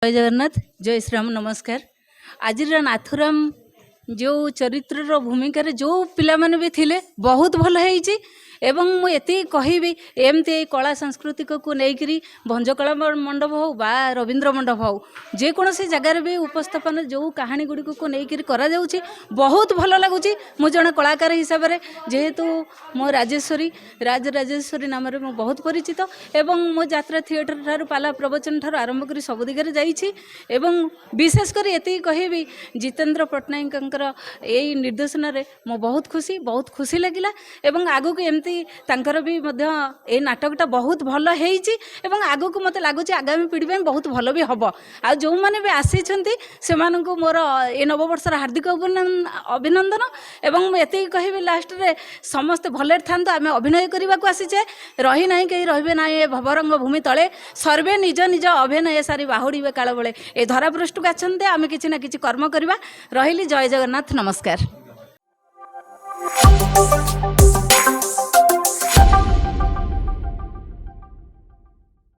जय जगन्नाथ जय श्री राम नमस्कार। आज नाथुराम जो चरित्र भूमिका जो पिला माने भी थिले बहुत भल है एवं मुझे कहबी एमती कला सांस्कृतिक को लेकर भंजकला मंडप हो बा रवींद्र मंडप हो जेकोसी जगार भी उपस्थापन जो कहानी गुड़ी को लेकर करा बहुत भल लगुच। मुझे जड़े कलाकार हिसाब से जेहेतु मो राजेश्वरी राजेश्वरी नाम मु बहुत परिचित एवं मो यात्रा थिएटर ठार पाला प्रवचन ठार आरंभ कर सब दिगरे जाइछि एवं विशेषकर ये कहबी जितेंद्र पट्टनायक यही निर्देशन रे मो बहुत खुशी लगिला एवं आगो को एमती तांकर भी ए नाटकटा बहुत भल होइछि एवं आगो को मते लागुछि आगामी पीढ़ी में बहुत भल भी हबो। आ जो माने भी आसीछंती से माननको मोर ए नववर्षर हार्दिक अभिनंदन एवं एते कहबी लास्ट रे समस्त भले थांतो आमे अभिनय करबा को आसीछे रही नाही कहि रहबे ना ए भवरंग भूमि तले सर्वे निज निज अभिनय सारी बाहुडीबे काल बेले ए धरा पृष्ठ गाछन्ते आमे किछि ना किछि कर्म करबा रहिली। जय जगन्नाथ नमस्कार।